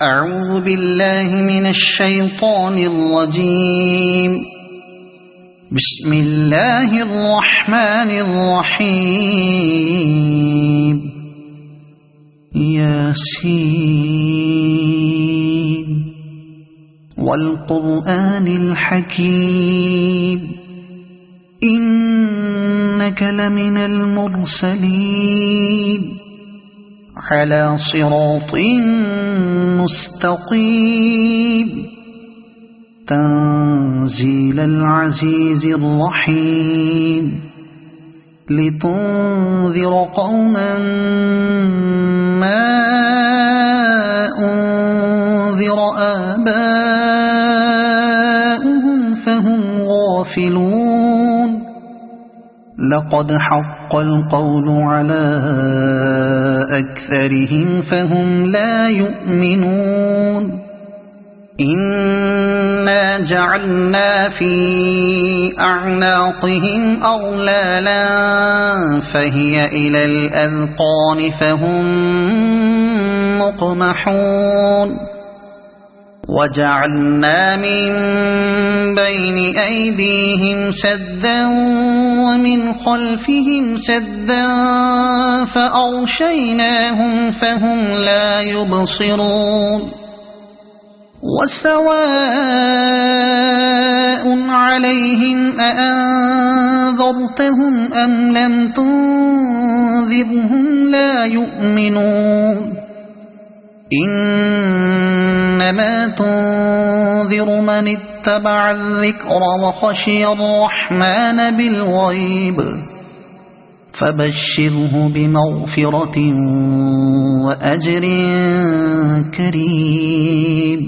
أعوذ بالله من الشيطان الرجيم. بسم الله الرحمن الرحيم. ياسين والقرآن الحكيم إنك لمن المرسلين على صراط مستقيم تنزيل العزيز الرحيم لتنذر قوما ما أنذر آباؤهم فهم غافلون. لقد حق القول على أكثرهم فهم لا يؤمنون. إنا جعلنا في أعناقهم أغلالا فهي إلى الأذقان فهم مقمحون. وجعلنا من بين أيديهم سدا ومن خلفهم سدا فأغشيناهم فهم لا يبصرون. وسواء عليهم أأنذرتهم أم لم تنذرهم لا يؤمنون. إنما تنذر من اتبع الذكر وخشي الرحمن بالغيب فبشره بمغفرة وأجر كريم.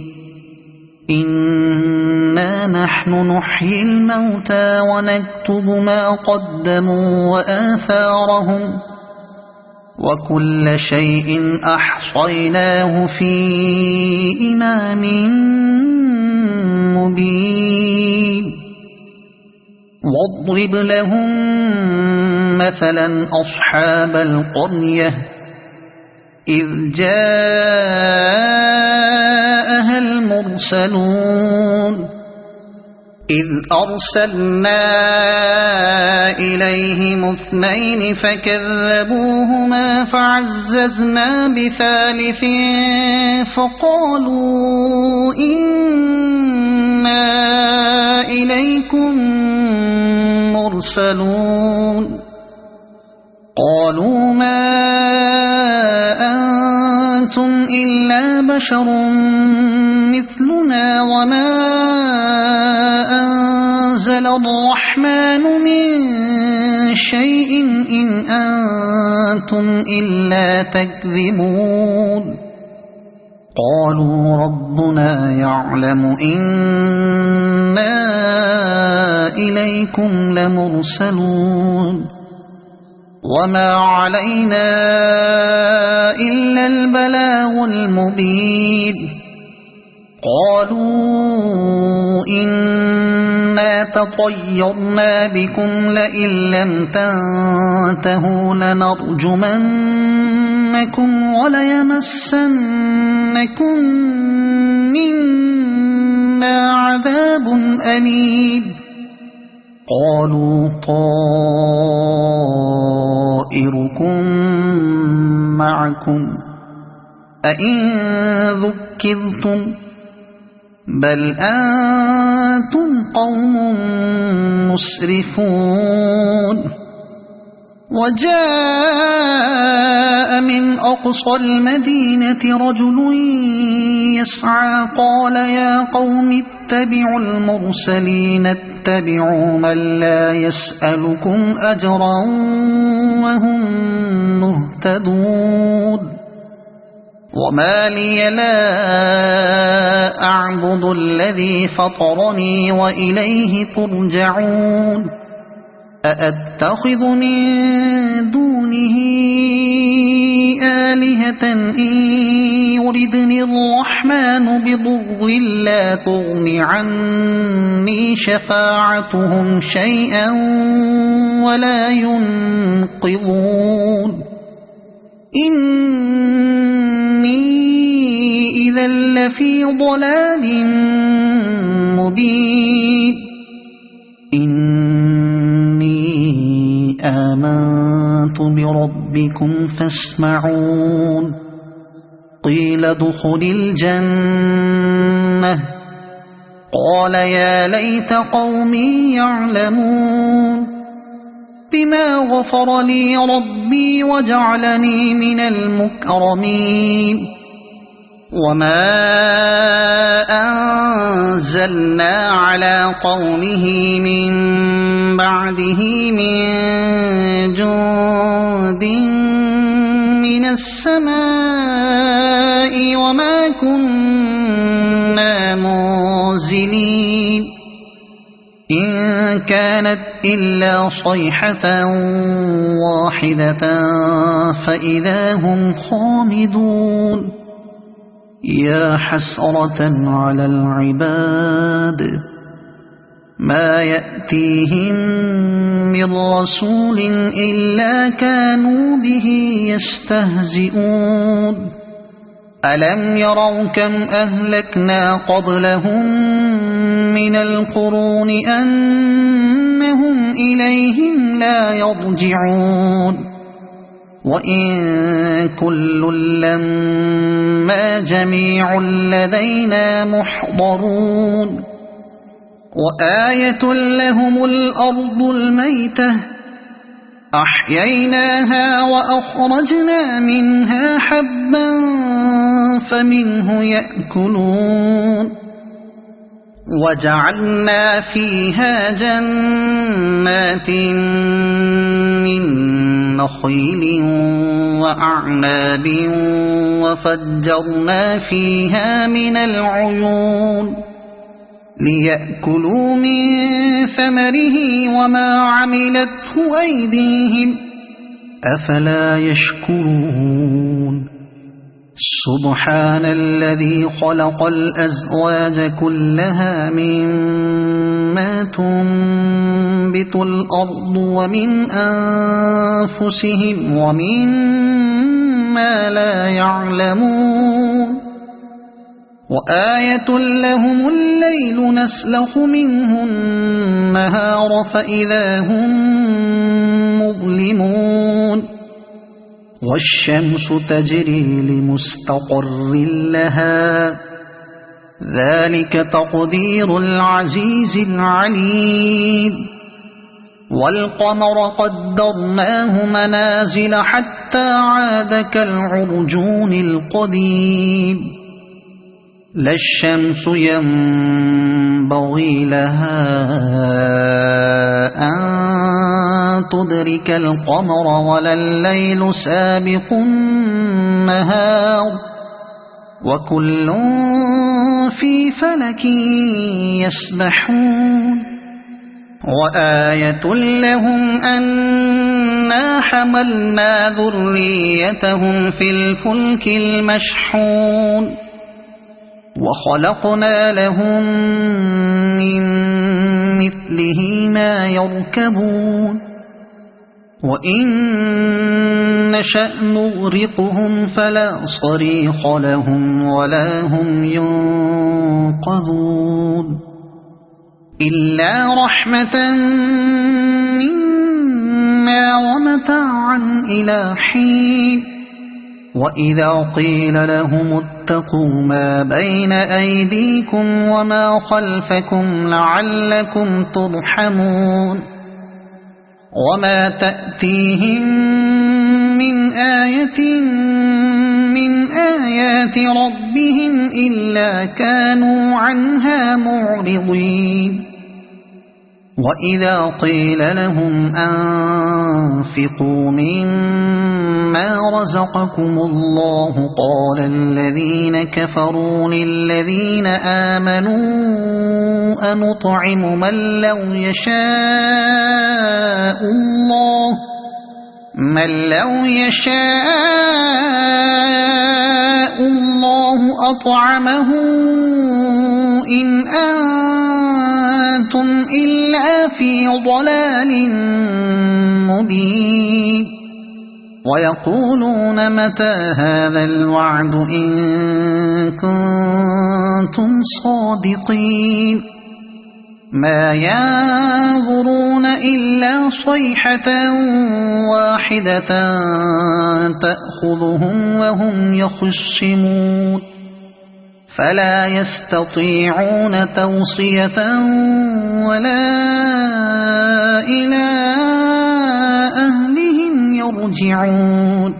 إنا نحن نحيي الموتى ونكتب ما قدموا وآثارهم وكل شيء أحصيناه في إمام مبين. واضرب لهم مثلا أصحاب القرية إذ جاءها المرسلون إذ أرسلنا إليهم اثنين فكذبوهما فعززنا بثالث فقالوا إنا إليكم مرسلون. قالوا ما أنتم إلا بشر مثلنا وما أنزل الرحمن من شيء إن أنتم إلا تكذبون. قالوا ربنا يعلم إنا إليكم لمرسلون وما علينا إلا البلاغ المبين. قالوا إنا تطيرنا بكم لئن لم تنتهوا لنرجمنكم وليمسنكم منا عذاب أليم. قالوا طائركم معكم أئن ذكرتم بل أنتم قوم مسرفون. وجاء من أقصى المدينة رجل يسعى قال يا قوم اتبعوا المرسلين اتبعوا من لا يسألكم أجرا وهم مهتدون. وما لي لا أعبد الذي فطرني وإليه ترجعون. أأتخذ من دونه آلهة إن يردني الرحمن بضر لا تغن عني شفاعتهم شيئا ولا ينقذون. إني إذا لفي ضلال مبين إني آمنت بربكم فاسمعون قيل ادخل الجنة قال يا ليت قومي يعلمون بما غفر لي ربي وجعلني من المكرمين وما أنزلنا على قومه من بعده من جند من السماء وما كنا منزلين إن كانت إلا صيحة واحدة فإذا هم خامدون يا حسرة على العباد ما يأتيهم من رسول إلا كانوا به يستهزئون ألم يروا كم أهلكنا قبلهم من القرون أنهم إليهم لا يرجعون وإن كل لما جميع لدينا محضرون وآية لهم الأرض الميتة أحييناها وأخرجنا منها حبا فمنه يأكلون وجعلنا فيها جنات من نخيل وأعناب وفجرنا فيها من العيون ليأكلوا من ثمره وما عملته أيديهم أفلا يشكرون سبحان الذي خلق الأزواج كلها مما تنبت الأرض ومن أنفسهم ومما لا يعلمون وآية لهم الليل نسلخ منه النهار فإذا هم مظلمون والشمس تجري لمستقر لها ذلك تقدير العزيز العليم والقمر قدرناه منازل حتى عاد كالعرجون القديم لا الشمس ينبغي لها أن تدرك القمر ولا الليل سابق النهار وكل في فلك يسبحون وآية لهم أنا حملنا ذريتهم في الفلك المشحون وخلقنا لهم من مثله ما يركبون وإن نشأ نغرقهم فلا صريخ لهم ولا هم ينقذون إلا رحمة منا ومتاعا إلى حين وإذا قيل لهم اتقوا ما بين أيديكم وما خلفكم لعلكم ترحمون وما تأتيهم من آية من آيات ربهم إلا كانوا عنها معرضين وإذا قيل لهم أنفقوا مما رزقكم الله قال الذين كفروا للذين آمنوا أنطعم من لو يشاء الله أطعمه إن أنتم إلا في ضلال مبين ويقولون متى هذا الوعد إن كنتم صادقين ما ينظرون إلا صيحة واحدة تأخذهم وهم يخصمون فلا يستطيعون توصية ولا إلى أهلهم يرجعون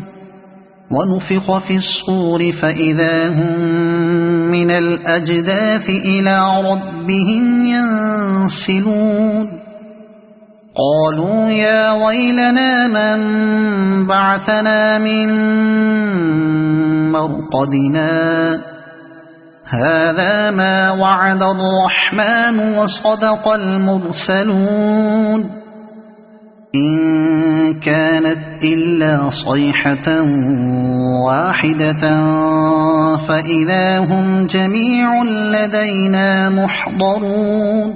ونفخ في الصور فإذا هم من الأجداث إلى ربهم ينسلون قالوا يا ويلنا من بعثنا من مرقدنا هذا ما وعد الرحمن وصدق المرسلون إن كانت إلا صيحة واحدة فإذا هم جميع لدينا محضرون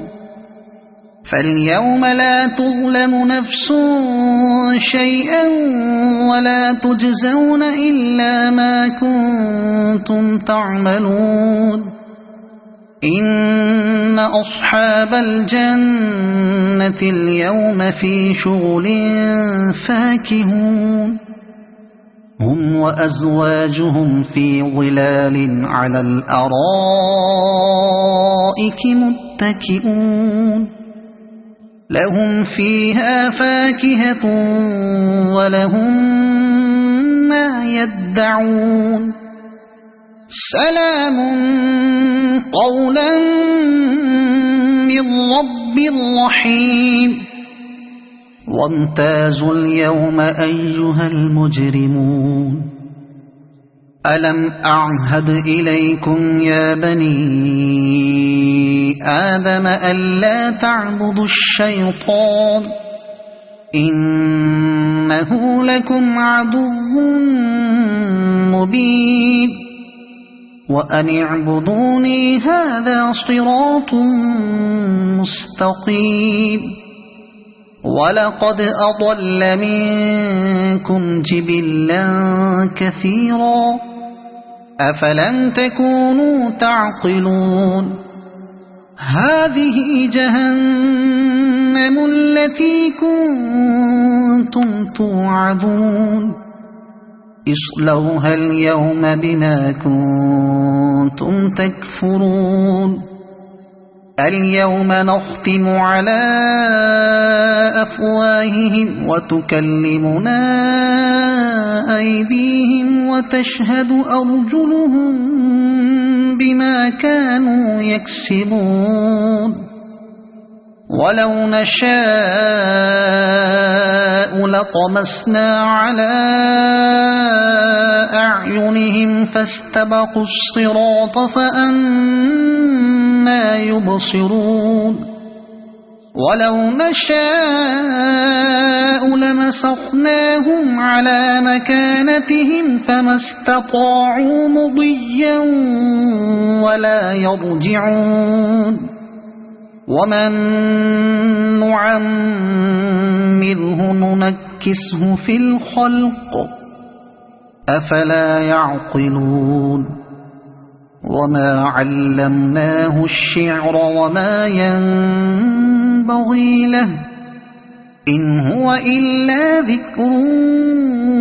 فاليوم لا تظلم نفس شيئا ولا تجزون إلا ما كنتم تعملون إن أصحاب الجنة اليوم في شغل فاكهون هم وأزواجهم في ظلال على الأرائك متكئون لهم فيها فاكهة ولهم ما يدعون سلام قولا من رب رحيم وامتازوا اليوم أيها المجرمون ألم أعهد إليكم يا بني آدم ألا تعبدوا الشيطان إنه لكم عدو مبين وأن اعبدوني هذا صراط مستقيم ولقد أضل منكم جبلا كثيرا أفلم تكونوا تعقلون هذه جهنم التي كنتم توعدون اصلوها اليوم بما كنتم تكفرون اليوم نختم على أفواههم وتكلمنا أيديهم وتشهد أرجلهم بما كانوا يكسبون ولو نشاء لطمسنا على أعينهم فاستبقوا الصراط فأنى يبصرون ولو نشاء لمسخناهم على مكانتهم فما استطاعوا مضيا ولا يرجعون ومن نعمره ننكسه في الخلق أفلا يعقلون وما علمناه الشعر وما ينبغي له إن هو إلا ذكر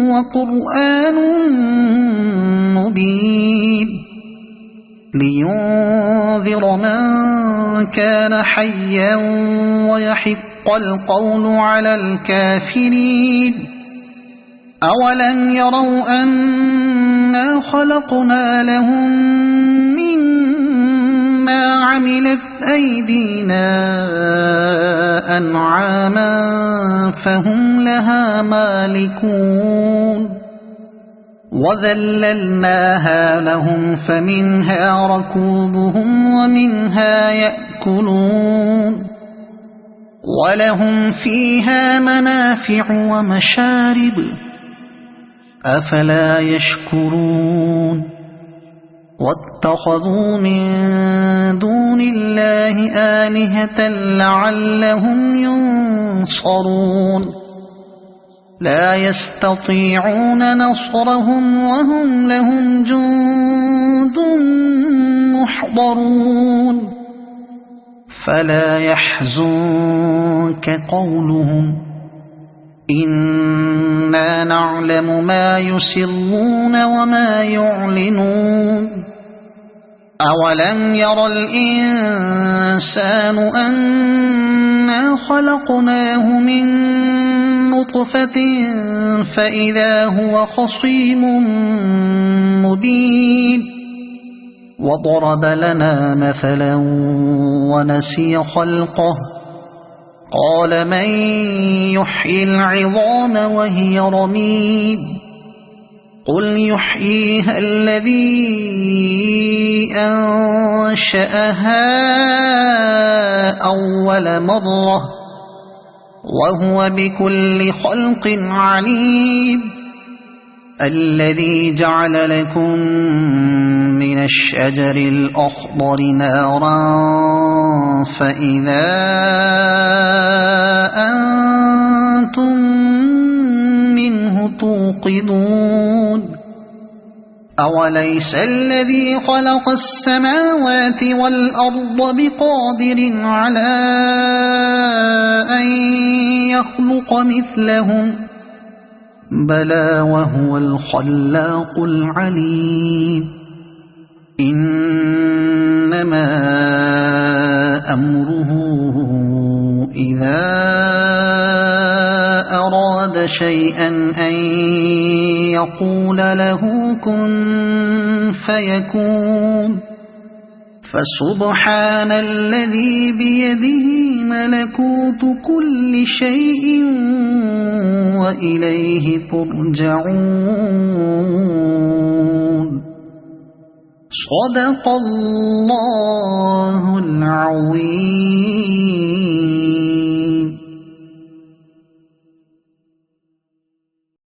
وقرآن مبين لينذر من كان حيا ويحق القول على الكافرين أولم يروا أنا خلقنا لهم مما عملت أيدينا أنعاما فهم لها مالكون وذللناها لهم فمنها ركوبهم ومنها يأكلون ولهم فيها منافع ومشارب أفلا يشكرون واتخذوا من دون الله آلهة لعلهم ينصرون لا يستطيعون نصرهم وهم لهم جند محضرون فلا يحزنك قولهم إنا نعلم ما يسرون وما يعلنون أولم ير الإنسان أنا خلقناه من نطفة فإذا هو خصيم مبين وضرب لنا مثلا ونسي خلقه قال من يحيي العظام وهي رميم قل يحييها الذي أنشأها أول مرة وهو بكل خلق عليم الذي جعل لكم من الشجر الأخضر نارا فإذا أنتم منه توقدون أوليس الذي خلق السماوات والأرض بقادر على أن يخلق مثلهم بلى وهو الخلاق العليم إنما أمره إذا أراد شيئا أن يقول له كن فيكون فسبحان الذي بيده ملكوت كل شيء وإليه ترجعون صدق الله